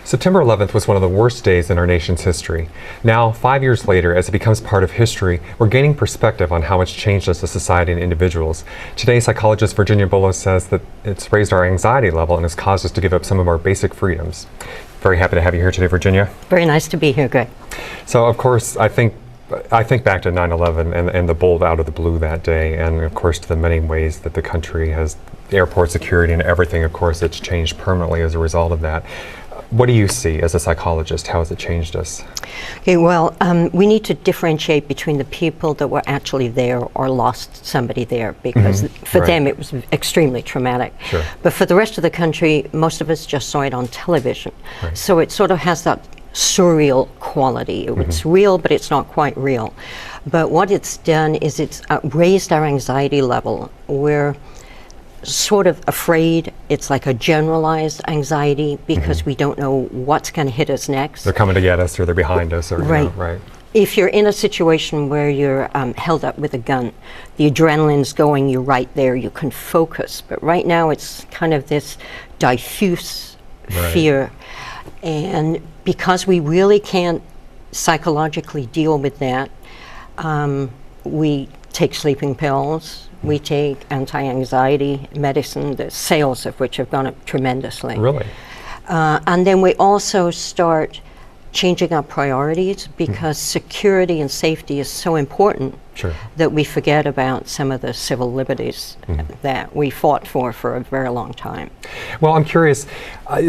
September 11th was one of the worst days in our nation's history. Now, 5 years later, as it becomes part of history, we're gaining perspective on how it's changed us as a society and individuals. Today, psychologist Virginia Bullough says that it's raised our anxiety level and has caused us to give up some of our basic freedoms. Very happy to have you here today, Virginia. Very nice to be here, Greg. So, of course, I think back to 9/11 and the bolt out of the blue that day, and of course to the many ways that the country has airport security and everything. Of course, it's changed permanently as a result of that. What do you see as a psychologist? How has it changed us? Okay, well, we need to differentiate between the people that were actually there or lost somebody there, because for them it was extremely traumatic. Sure. But for the rest of the country, most of us just saw it on television. Right. So it sort of has that surreal quality. It's real, but it's not quite real. But what it's done is it's raised our anxiety level. We're sort of afraid. It's like a generalized anxiety because we don't know what's going to hit us next. They're coming to get us, or they're behind us, or right. Right. If you're in a situation where you're held up with a gun, the adrenaline's going, you're right there, you can focus. But right now it's kind of this diffuse fear. And because we really can't psychologically deal with that, we take sleeping pills. We take anti-anxiety medicine, the sales of which have gone up tremendously. Really? And then we also start changing our priorities because security and safety is so important that we forget about some of the civil liberties that we fought for a very long time. Well, I'm curious,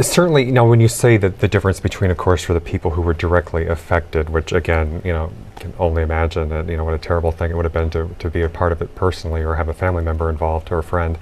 certainly, you know, when you say that the difference between, of course, for the people who were directly affected, which again, you know, can only imagine that, you know, what a terrible thing it would have been to be a part of it personally or have a family member involved or a friend.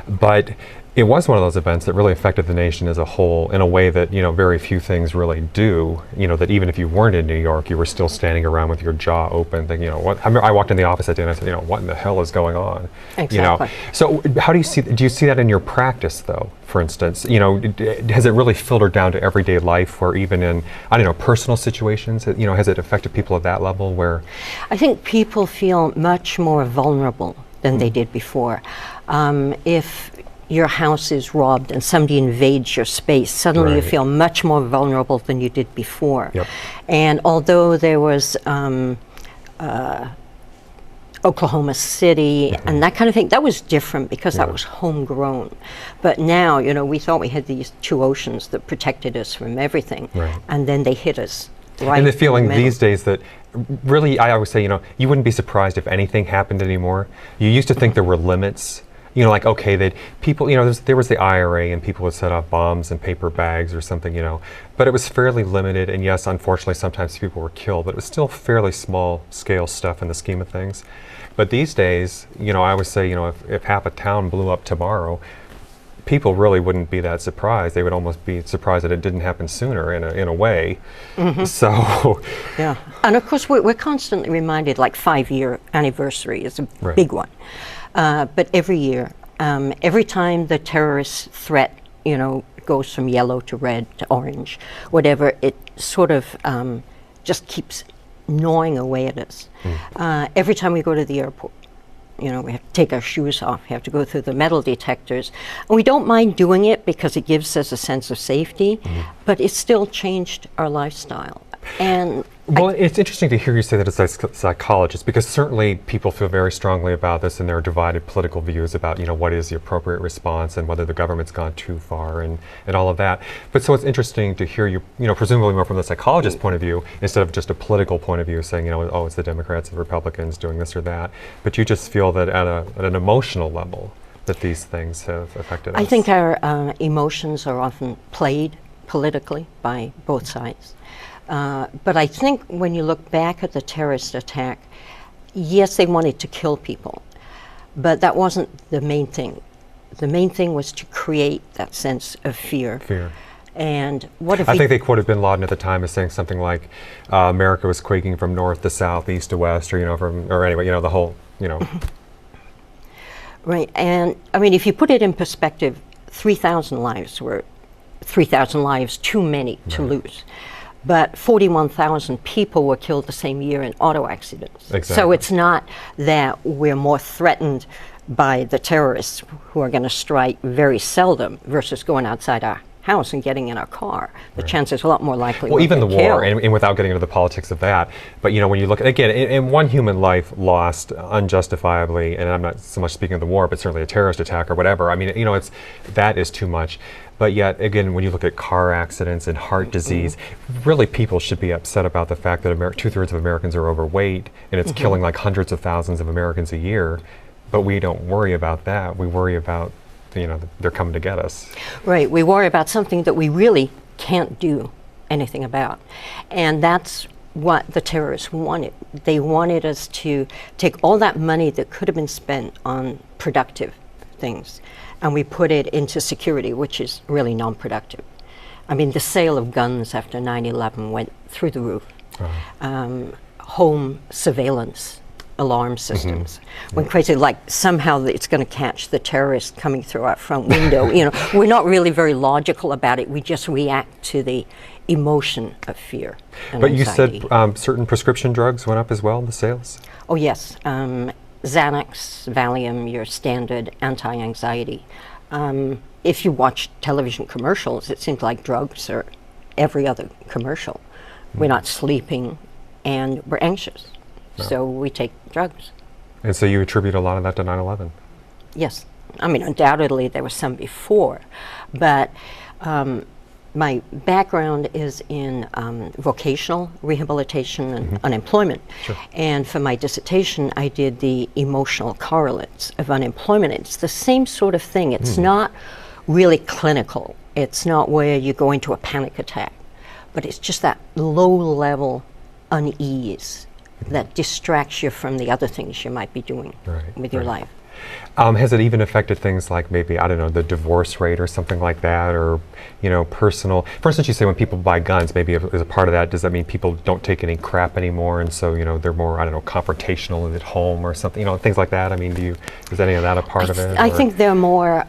But it was one of those events that really affected the nation as a whole in a way that, you know, very few things really do. You know, that even if you weren't in New York, you were still standing around with your jaw open thinking, you know, what? I walked in the office that day and I said, you know, what in the hell is going on? Exactly. You know, so how do you see that in your practice though, for instance? You know, has it really filtered down to everyday life, or even in, I don't know, personal situations? You know, has it affected people at that level where? I think people feel much more vulnerable than they did before. If your house is robbed and somebody invades your space, suddenly you feel much more vulnerable than you did before. And although there was Oklahoma City and that kind of thing, that was different because that was homegrown. But now, you know, we thought we had these two oceans that protected us from everything, and then they hit us right. And the feeling these days that really, I always say, you know, you wouldn't be surprised if anything happened anymore. You used to think there were limits. You know, like, okay, that people, you know, there was the IRA and people would set off bombs in paper bags or something, you know, but it was fairly limited. And yes, unfortunately, sometimes people were killed, but it was still fairly small scale stuff in the scheme of things. But these days, you know, I would say, you know, if half a town blew up tomorrow, people really wouldn't be that surprised. They would almost be surprised that it didn't happen sooner in a way. So. Yeah. And of course, we're constantly reminded, like 5-year anniversary is a big one. But every year, every time the terrorist threat, you know, goes from yellow to red to orange, whatever, it sort of just keeps gnawing away at us. Every time we go to the airport, you know, we have to take our shoes off, we have to go through the metal detectors. And we don't mind doing it because it gives us a sense of safety, but it's still changed our lifestyle. And well, it's interesting to hear you say that as a psychologist, because certainly people feel very strongly about this, and there are divided political views about, you know, what is the appropriate response and whether the government's gone too far and all of that. But so it's interesting to hear you, you know, presumably more from the psychologist's point of view instead of just a political point of view, saying, you know, oh, it's the Democrats and Republicans doing this or that. But you just feel that at an emotional level that these things have affected us. I think our emotions are often played politically by both sides. But I think when you look back at the terrorist attack, yes, they wanted to kill people, but that wasn't the main thing. The main thing was to create that sense of fear. And what if I think they quoted bin Laden at the time as saying something like, America was quaking from north to south, east to west, or, you know, or anyway, you know, the whole, you know. Right, and I mean, if you put it in perspective, 3,000 lives were 3,000 lives too many to lose. But 41,000 people were killed the same year in auto accidents. So it's not that we're more threatened by the terrorists who are going to strike very seldom versus going outside our house and getting in our car, the chances are a lot more likely. Well, even the war, killed. and without getting into the politics of that, but when you look at, again, in one human life lost unjustifiably, and I'm not so much speaking of the war, but certainly a terrorist attack or whatever. I mean, that is too much. But yet, again, when you look at car accidents and heart disease, really people should be upset about the fact that 2/3 of Americans are overweight, and it's killing like hundreds of thousands of Americans a year. But we don't worry about that. We worry about, they're coming to get us. Right. We worry about something that we really can't do anything about. And that's what the terrorists wanted. They wanted us to take all that money that could have been spent on productive things, and we put it into security, which is really non-productive. I mean, the sale of guns after 9/11 went through the roof. Home surveillance alarm systems went crazy, like somehow it's going to catch the terrorists coming through our front window. We're not really very logical about it. We just react to the emotion of fear and But anxiety. you said certain prescription drugs went up as well, the sales? Oh, yes. Xanax, Valium, your standard anti-anxiety. If you watch television commercials, it seems like drugs are every other commercial. We're not sleeping and we're anxious. No. So we take drugs. And so you attribute a lot of that to 9/11? Yes. I mean, undoubtedly there was some before, but my background is in vocational rehabilitation and unemployment. Sure. And for my dissertation, I did the emotional correlates of unemployment. It's the same sort of thing. It's not really clinical. It's not where you go into a panic attack, but it's just that low-level unease that distracts you from the other things you might be doing with your life. Has it even affected things like maybe, I don't know, the divorce rate or something like that, or, personal? For instance, you say when people buy guns, maybe as a part of that, does that mean people don't take any crap anymore, and so, they're more, I don't know, confrontational at home or something, things like that? I mean, is any of that a part of it? I think they're more,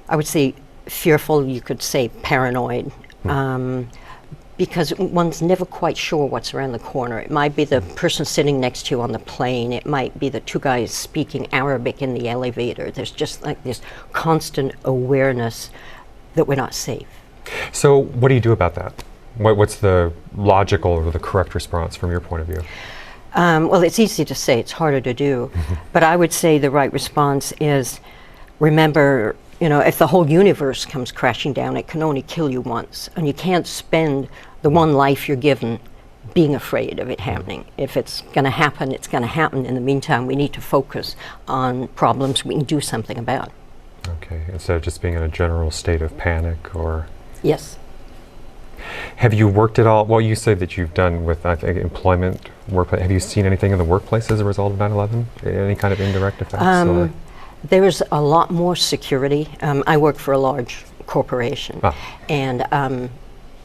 I would say, fearful, you could say paranoid. Because one's never quite sure what's around the corner. It might be the person sitting next to you on the plane. It might be the two guys speaking Arabic in the elevator. There's just like this constant awareness that we're not safe. So what do you do about that? What's the logical or the correct response from your point of view? Well, it's easy to say, it's harder to do. But I would say the right response is, remember, if the whole universe comes crashing down, it can only kill you once. And you can't spend the one life you're given being afraid of it happening. If it's going to happen, it's going to happen. In the meantime, we need to focus on problems we can do something about. Okay, instead of just being in a general state of panic or... Yes. Have you worked at all, well, you say that you've done with, I think, employment, workplace. Have you seen anything in the workplace as a result of 9/11? Any kind of indirect effects? There's a lot more security. I work for a large corporation. And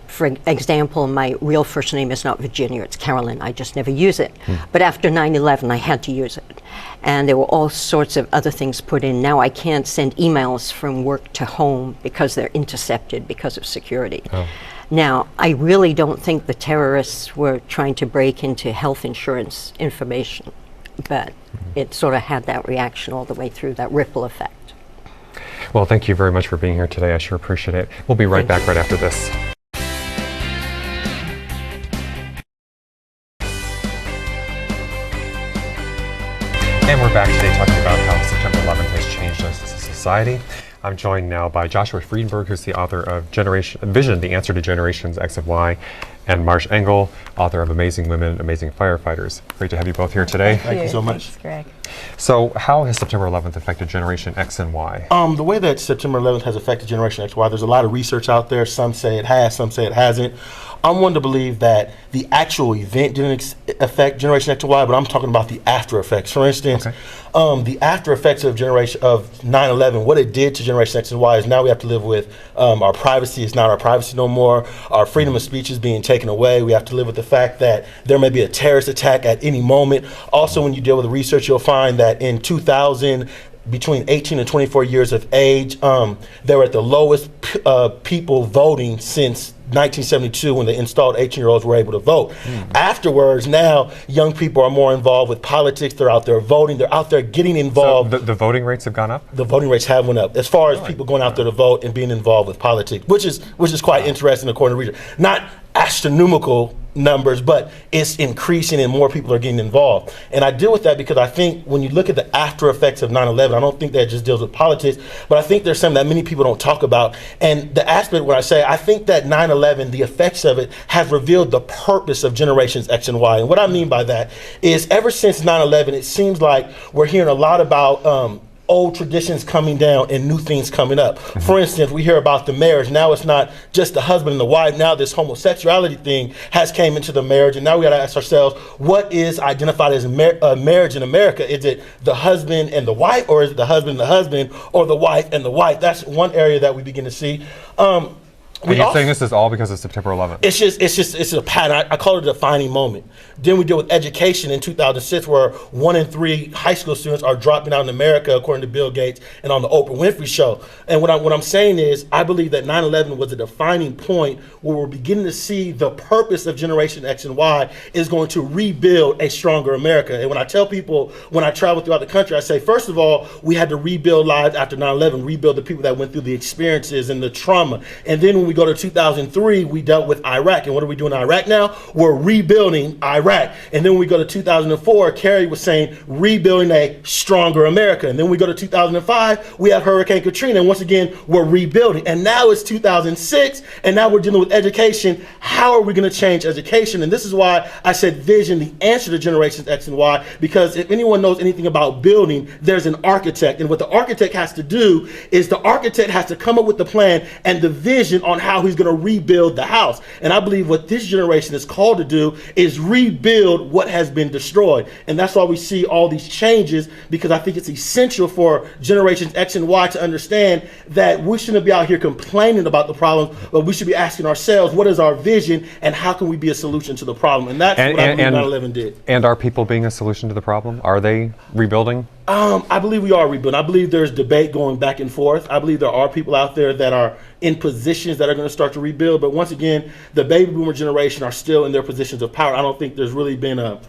for example, my real first name is not Virginia, it's Carolyn. I just never use it. But after 9/11, I had to use it. And there were all sorts of other things put in. Now I can't send emails from work to home because they're intercepted because of security. Now, I really don't think the terrorists were trying to break into health insurance information, but it sort of had that reaction all the way through, that ripple effect. Well, thank you very much for being here today. I sure appreciate it. We'll be right back right after this. And we're back today talking about how September 11th has changed us as a society. I'm joined now by Joshua Friedenberg, who's the author of Vision, The Answer to Generations X and Y, and Marsh Engel, author of Amazing Women, Amazing Firefighters. Great to have you both here today. Thank you so much. Thanks, Greg. So how has September 11th affected Generation X and Y? The way that September 11th has affected Generation X, Y, there's a lot of research out there. Some say it has, some say it hasn't. I'm one to believe that the actual event didn't affect Generation X and Y, but I'm talking about the after effects. For instance, the after effects of 9/11, what it did to Generation X and Y is now we have to live with our privacy is not our privacy no more. Our freedom of speech is being taken away. We have to live with the fact that there may be a terrorist attack at any moment. Also, when you deal with the research, you'll find that in 2000, between 18 and 24 years of age, they were at the lowest people voting since 1972 when they installed 18-year-olds were able to vote. Afterwards, now young people are more involved with politics. They're out there voting. They're out there getting involved. So the voting rates have gone up? The voting rates have went up as far as people going out there to vote and being involved with politics, which is quite interesting according to research. Not astronomical numbers, but it's increasing and more people are getting involved. And I deal with that because I think when you look at the after effects of 9/11, I don't think that just deals with politics, but I think there's something that many people don't talk about. And the aspect where I think that 9/11, the effects of it has revealed the purpose of generations X and Y. And what I mean by that is ever since 9/11, it seems like we're hearing a lot about old traditions coming down and new things coming up. For instance, we hear about the marriage. Now it's not just the husband and the wife. Now this homosexuality thing has came into the marriage, and now we got to ask ourselves, what is identified as marriage in America? Is it the husband and the wife, or is it the husband and the husband, or the wife and the wife? That's one area that we begin to see. Are you saying this is all because of September 11th? It's a pattern. I call it a defining moment. Then we deal with education in 2006, where 1 in 3 high school students are dropping out in America, according to Bill Gates and on the Oprah Winfrey Show. And what I'm saying is, I believe that 9/11 was a defining point where we're beginning to see the purpose of Generation X and Y is going to rebuild a stronger America. And when I tell people, when I travel throughout the country, I say, first of all, we had to rebuild lives after 9/11, rebuild the people that went through the experiences and the trauma. And then when we go to 2003, we dealt with Iraq. And what are we doing in Iraq now? We're rebuilding Iraq. And then when we go to 2004, Kerry was saying rebuilding a stronger America. And then we go to 2005, we have Hurricane Katrina. And once again, we're rebuilding. And now it's 2006, and now we're dealing with education. How are we going to change education? And this is why I said vision, the answer to Generations X and Y, because if anyone knows anything about building, there's an architect. And what the architect has to do is the architect has to come up with the plan and the vision on how he's going to rebuild the house. And I believe what this generation is called to do is rebuild what has been destroyed. And that's why we see all these changes, because I think it's essential for Generations X and Y to understand that we shouldn't be out here complaining about the problems, but we should be asking ourselves, what is our vision and how can we be a solution to the problem? And that's what I believe 9/11 did. And are people being a solution to the problem? Are they rebuilding? I believe we are rebuilding. I believe there's debate going back and forth. I believe there are people out there that are in positions that are going to start to rebuild. But once again, the baby boomer generation are still in their positions of power. I don't think there's really been a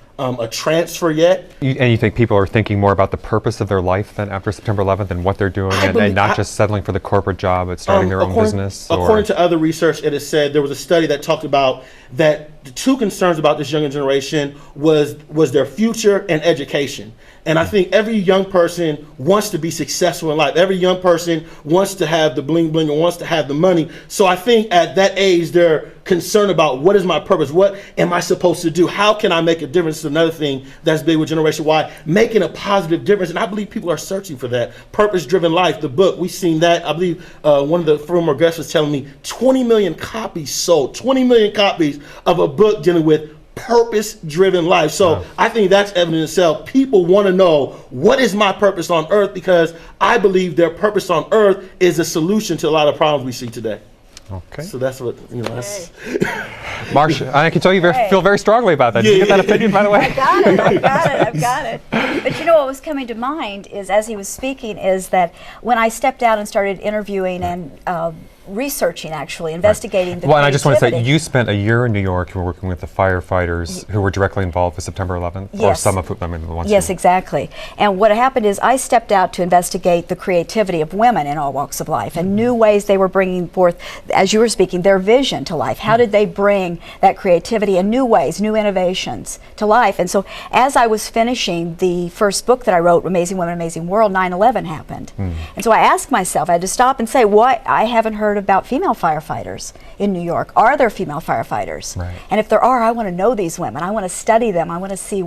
transfer yet. And you think people are thinking more about the purpose of their life than after September 11th and what they're doing, and not just settling for the corporate job, but starting their own business? According to other research, it is said, there was a study that talked about that the two concerns about this younger generation was their future and education. And I think every young person wants to be successful in life. Every young person wants to have the bling bling and wants to have the money. So I think at that age, they're concerned about, what is my purpose? What am I supposed to do? How can I make a difference? Is another thing that's big with Generation Y, making a positive difference. And I believe people are searching for that. Purpose-driven life, the book, we've seen that. I believe one of the former guests was telling me 20 million copies sold, 20 million copies of a book dealing with purpose-driven life. So I think that's evidence in itself. People want to know, what is my purpose on earth? Because I believe their purpose on earth is a solution to a lot of problems we see today. Okay. So that's what, that's... Marsha, I can tell you feel very strongly about that. Did you get that opinion, by the way? I've got it. But you know what was coming to mind is, as he was speaking, is that when I stepped out and started interviewing and researching, actually, investigating the Well, and I just want to say, you spent a year in New York. You were working with the firefighters who were directly involved with September 11th, yes. Or some of them, I mean, the ones. Yes, exactly. And what happened is I stepped out to investigate the creativity of women in all walks of life and new ways they were bringing forth, as you were speaking, their vision to life. How did they bring that creativity in new ways, new innovations to life? And so as I was finishing the first book that I wrote, Amazing Women, Amazing World, 9/11 happened. And so I asked myself, I had to stop and say, what? I haven't heard about female firefighters in New York. Are there female firefighters? Right. And if there are, I want to know these women. I want to study them. I want to see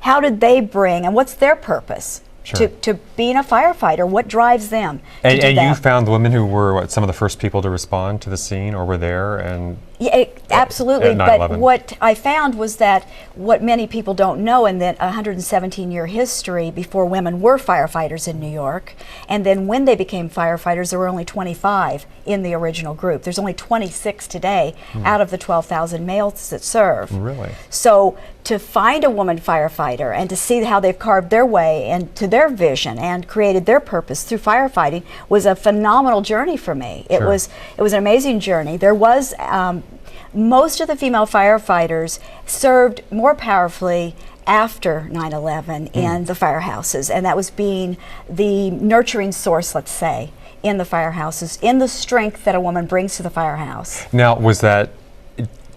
how did they bring, and what's their purpose to being a firefighter? What drives them to do and that? you found women who were some of the first people to respond to the scene, or were there and... Yeah, absolutely. At But 9/11. what I found was that what many people don't know, in that 117-year history before women were firefighters in New York, and then when they became firefighters, there were only 25 in the original group. There's only 26 today out of the 12,000 males that serve. Really? So to find a woman firefighter and to see how they've carved their way into their vision and created their purpose through firefighting was a phenomenal journey for me. It was an amazing journey. There was most of the female firefighters served more powerfully after 9/11 in the firehouses, and that was being the nurturing source, let's say, in the firehouses, in the strength that a woman brings to the firehouse. Now, was that,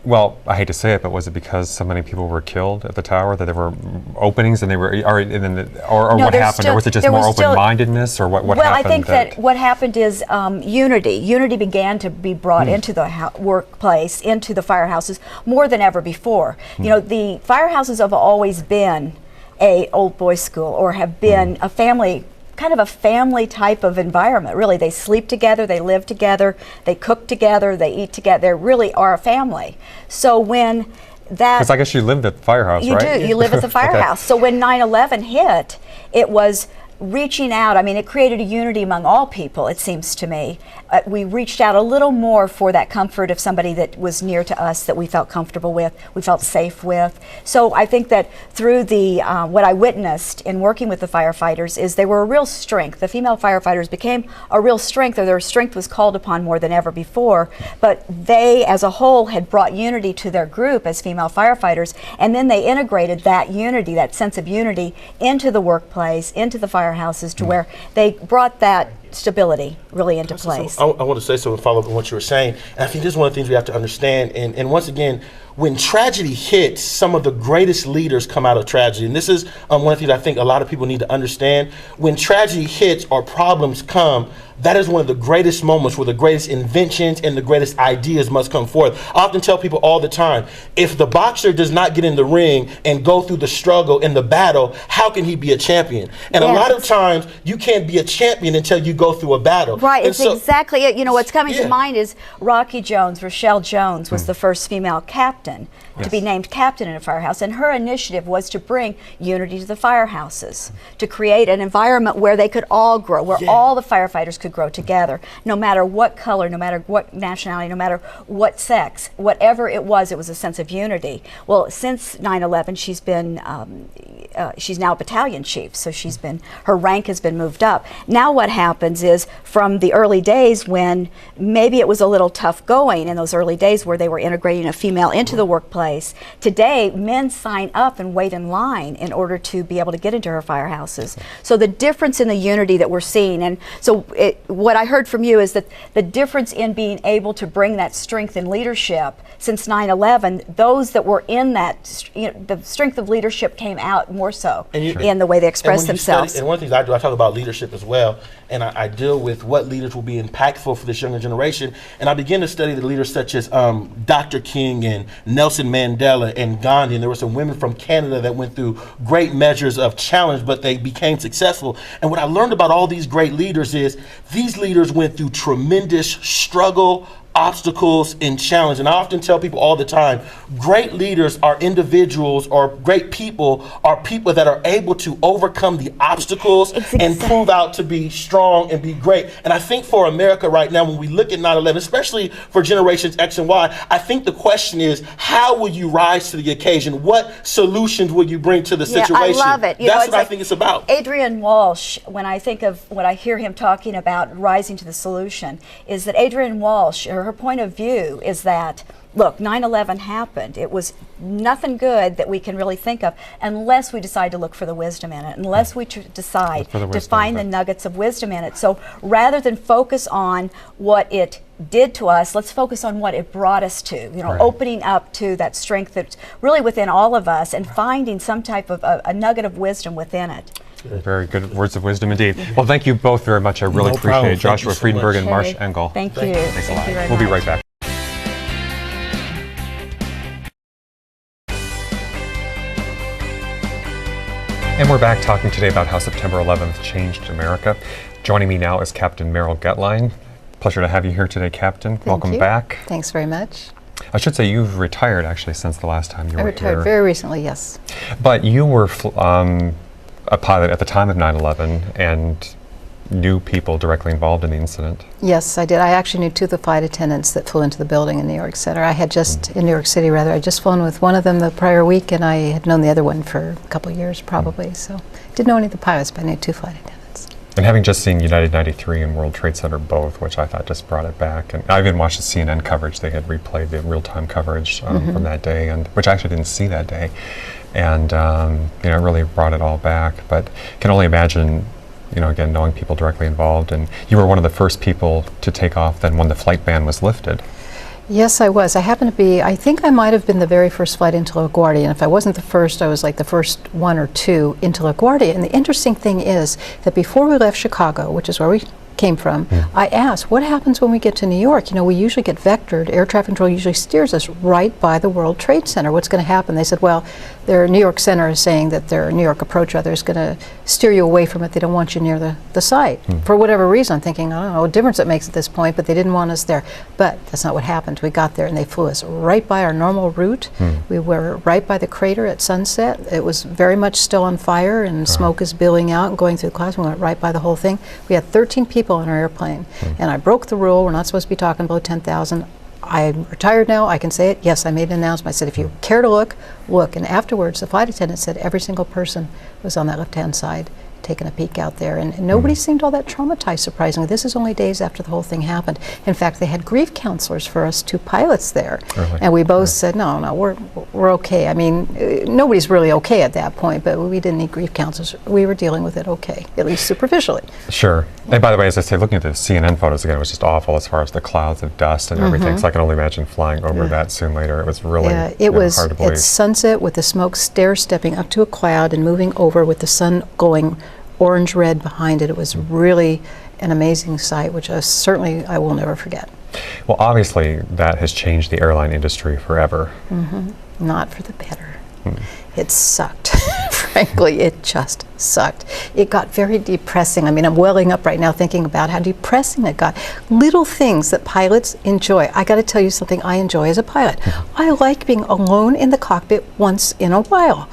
well, I hate to say it, but was it because so many people were killed at the tower that there were openings and they were, or No, what happened? Or was it just more open-mindedness, or what happened? Well, I think that what happened is unity. Unity began to be brought into the workplace, into the firehouses, more than ever before. You know, the firehouses have always been a old boys school, or have been a family, kind of a family type of environment. Really, they sleep together, they live together, they cook together, they eat together. They really are a family. So when that, because I guess you lived at the firehouse, you right? do. You live at the firehouse. So when 9/11 hit, it was reaching out. I mean, it created a unity among all people, it seems to me. We reached out a little more for that comfort of somebody that was near to us, that we felt comfortable with, we felt safe with. So I think that through the what I witnessed in working with the firefighters is they were a real strength. The female firefighters became a real strength, or their strength was called upon more than ever before. But they, as a whole, had brought unity to their group as female firefighters, and then they integrated that unity, that sense of unity, into the workplace, into the firehouses, to where they brought that stability really into place. I want to say something, follow up on what you were saying. And I think this is one of the things we have to understand. And once again, when tragedy hits, some of the greatest leaders come out of tragedy. And this is one of the things I think a lot of people need to understand. When tragedy hits or problems come, that is one of the greatest moments where the greatest inventions and the greatest ideas must come forth. I often tell people all the time, if the boxer does not get in the ring and go through the struggle and the battle, how can he be a champion? And a lot of times, you can't be a champion until you go through a battle. Right, and it's exactly it. You know, what's coming to mind is Rocky Jones, Rochelle Jones was the first female captain to be named captain in a firehouse, and her initiative was to bring unity to the firehouses, to create an environment where they could all grow, where all the firefighters could grow together, no matter what color, no matter what nationality, no matter what sex, whatever it was a sense of unity. Well, since 9/11, she's been she's now a battalion chief, so her rank has been moved up. Now what happens is, from the early days when maybe it was a little tough going, in those early days where they were integrating a female into the workplace, today men sign up and wait in line in order to be able to get into her firehouses. So the difference in the unity that we're seeing, and so what I heard from you is that the difference in being able to bring that strength in leadership since 9/11, those that were in that, the strength of leadership came out more so in the way they express themselves. And one of the things I do, I talk about leadership as well, and I deal with what leaders will be impactful for this younger generation. And I begin to study the leaders such as Dr. King and Nelson Mandela and Gandhi. And there were some women from Canada that went through great measures of challenge, but they became successful. And what I learned about all these great leaders is these leaders went through tremendous struggle, obstacles, and challenge. And I often tell people all the time, great leaders are individuals, or great people are people that are able to overcome the obstacles and prove out to be strong and be great. And I think for America right now, when we look at 9/11, especially for generations X and Y, I think the question is, how will you rise to the occasion? What solutions will you bring to the situation? I love it. That's what I think it's about. Adrian Walsh, when I think of what I hear him talking about rising to the solution, is that Adrian Walsh, her point of view is that, look, 9/11 happened. It was nothing good that we can really think of unless we decide to look for the wisdom in it, unless we decide to find the nuggets of wisdom in it. So rather than focus on what it did to us, let's focus on what it brought us to, opening up to that strength that's really within all of us, and finding some type of a nugget of wisdom within it. Very good words of wisdom indeed. Well, thank you both very much. I really appreciate it. Joshua Friedenberg and Marsh Engel. Thank you. Thanks a lot. You very we'll be much. right back. And we're back talking today about how September 11th changed America. Joining me now is Captain Merrill Getline. Pleasure to have you here today, Captain. Welcome back. Thanks very much. I should say you've retired actually since the last time you were here. I retired very recently, yes. But you were a pilot at the time of 9/11 and knew people directly involved in the incident. Yes, I did. I actually knew two of the flight attendants that flew into the building in New York Center. I had just, in New York City rather, I just flown with one of them the prior week, and I had known the other one for a couple of years probably. So didn't know any of the pilots, but I knew two flight attendants. And having just seen United 93 and World Trade Center both, which I thought just brought it back. And I even watched the CNN coverage. They had replayed the real-time coverage from that day, and which I actually didn't see that day. And it really brought it all back. But can only imagine, again, knowing people directly involved. And you were one of the first people to take off then when the flight ban was lifted. Yes, I was. I happened to be, I think I might have been the very first flight into LaGuardia. And if I wasn't the first, I was like the first one or two into LaGuardia. And the interesting thing is that before we left Chicago, which is where we came from, I asked, what happens when we get to New York? We usually get vectored. Air traffic control usually steers us right by the World Trade Center. What's going to happen? They said, well, their New York Center is saying that their New York approach rather is going to steer you away from it. They don't want you near the site. For whatever reason, I'm thinking, I don't know what difference it makes at this point, but they didn't want us there. But that's not what happened. We got there and they flew us right by our normal route. We were right by the crater at sunset. It was very much still on fire and smoke is billowing out and going through the clouds. We went right by the whole thing. We had 13 people on our airplane. And I broke the rule. We're not supposed to be talking below 10,000. I'm retired now. I can say it. Yes, I made an announcement. I said, if you care to look, look. And afterwards, the flight attendant said every single person was on that left-hand side taking a peek out there. And nobody seemed all that traumatized, surprisingly. This is only days after the whole thing happened. In fact, they had grief counselors for us two pilots there. Really? And we both said, no, we're okay. I mean, nobody's really okay at that point, but we didn't need grief counselors. We were dealing with it okay, at least superficially. Sure. And by the way, as I say, looking at the CNN photos again, it was just awful as far as the clouds of dust and everything. So I can only imagine flying over that soon later. It was really hard to believe. It's sunset with the smoke stair-stepping up to a cloud and moving over with the sun going orange-red behind it. It was really an amazing sight, which certainly I will never forget. Well, obviously, that has changed the airline industry forever. Not for the better. It sucked. Frankly, it just sucked. It got very depressing. I mean, I'm welling up right now thinking about how depressing it got. Little things that pilots enjoy. I got to tell you something I enjoy as a pilot. I like being alone in the cockpit once in a while,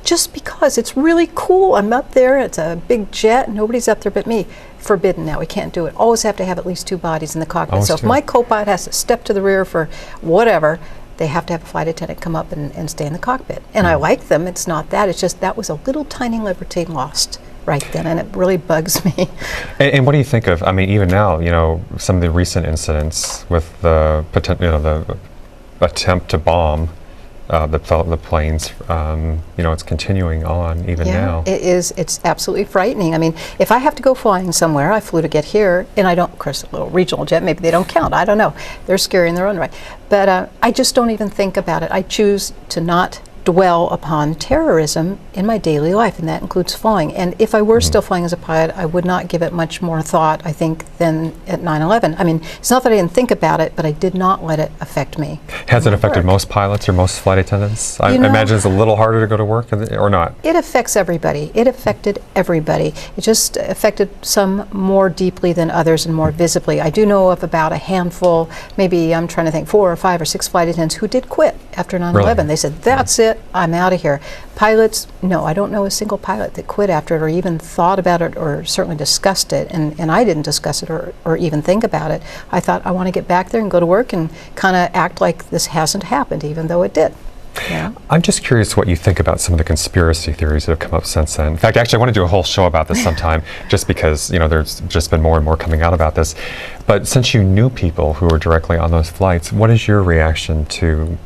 just because it's really cool. I'm up there, it's a big jet, nobody's up there but me. Forbidden now, we can't do it. Always have to have at least two bodies in the cockpit. So if my co-pilot has to step to the rear for whatever, they have to have a flight attendant come up and stay in the cockpit. And I like them, it's not that, it's just that was a little tiny liberty lost right then, and it really bugs me. And what do you think of, I mean, even now, some of the recent incidents with the the attempt to bomb the planes, it's continuing on even now. It is. It's absolutely frightening. I mean, if I have to go flying somewhere, I flew to get here, and I don't, of course, a little regional jet, maybe they don't count, I don't know. They're scary in their own right. But I just don't even think about it. I choose to not dwell upon terrorism in my daily life, and that includes flying. And if I were still flying as a pilot, I would not give it much more thought, I think, than at 9/11. I mean, it's not that I didn't think about it, but I did not let it affect me. Has it affected most pilots or most flight attendants? I imagine it's a little harder to go to work, or not? It affects everybody. It affected everybody. It just affected some more deeply than others and more visibly. I do know of about a handful, maybe I'm trying to think, 4 or 5 or 6 flight attendants who did quit after 9/11. Really? They said, that's it. I'm out of here. Pilots, no, I don't know a single pilot that quit after it or even thought about it or certainly discussed it. And I didn't discuss it or even think about it. I thought, I want to get back there and go to work and kind of act like this hasn't happened, even though it did. I'm just curious what you think about some of the conspiracy theories that have come up since then. In fact, actually, I want to do a whole show about this sometime, just because there's just been more and more coming out about this. But since you knew people who were directly on those flights, what is your reaction to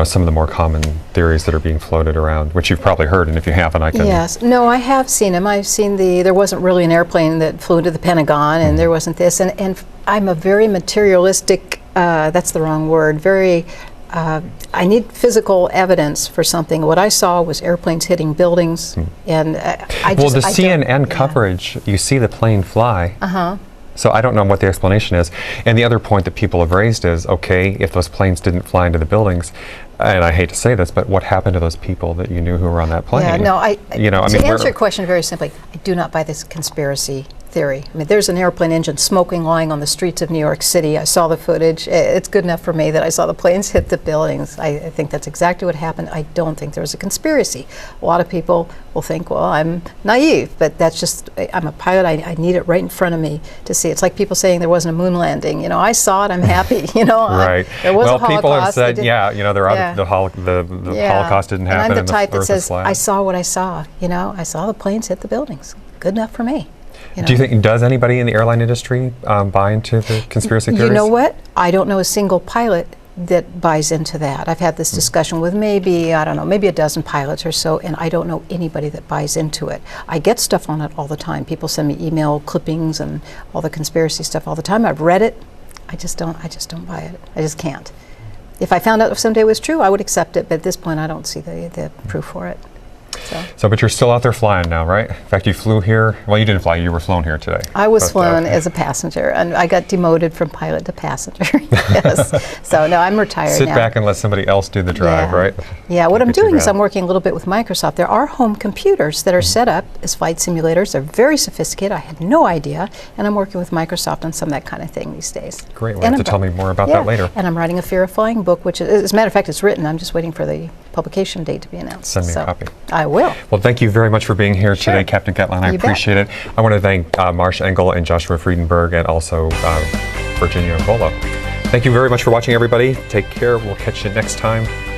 some of the more common theories that are being floated around, which you've probably heard, and if you haven't, I can... Yes. No, I have seen them. I've seen there wasn't really an airplane that flew into the Pentagon, and there wasn't this, and I'm a very materialistic, that's the wrong word, I need physical evidence for something. What I saw was airplanes hitting buildings, and Well, the CNN coverage, you see the plane fly. So I don't know what the explanation is. And the other point that people have raised is, okay, if those planes didn't fly into the buildings, and I hate to say this, but what happened to those people that you knew who were on that plane? Yeah, no, to answer your question very simply, I do not buy this conspiracy theory. I mean, there's an airplane engine smoking lying on the streets of New York City. I saw the footage. It's good enough for me that I saw the planes hit the buildings. I think that's exactly what happened. I don't think there was a conspiracy. A lot of people will think, well, I'm naive, but that's just, I'm a pilot. I need it right in front of me to see. It's like people saying there wasn't a moon landing. I saw it. I'm happy. Right. There was a Holocaust. People have said, the Holocaust didn't happen. And I'm the type that says, flat. I saw what I saw. I saw the planes hit the buildings. Good enough for me. Do you think, does anybody in the airline industry buy into the conspiracy theories? You know what? I don't know a single pilot that buys into that. I've had this discussion with maybe, I don't know, maybe a dozen pilots or so, and I don't know anybody that buys into it. I get stuff on it all the time. People send me email clippings and all the conspiracy stuff all the time. I've read it. I just don't buy it. I just can't. If I found out if someday it was true, I would accept it, but at this point I don't see the proof for it. So, but you're still out there flying now, right? In fact, you flew here. Well, you didn't fly. You were flown here today. I was flown as a passenger, and I got demoted from pilot to passenger. Yes. So no, I'm retired Sit now. back and let somebody else do the drive, Yeah. right? Yeah. What Can't I'm be too doing is bad. I'm working a little bit with Microsoft. There are home computers that are set up as flight simulators. They're very sophisticated. I had no idea, and I'm working with Microsoft on some of that kind of thing these days. Great. We'll have to tell me more about that later. And I'm writing a Fear of Flying book, which is, as a matter of fact, it's written. I'm just waiting for the publication date to be announced. Send me a copy. I will. Well, thank you very much for being here Sure. today, Captain Gatlin. I You bet. appreciate it. I want to thank Marsha Engel and Joshua Friedenberg and also Virginia Volo. Thank you very much for watching, everybody. Take care. We'll catch you next time.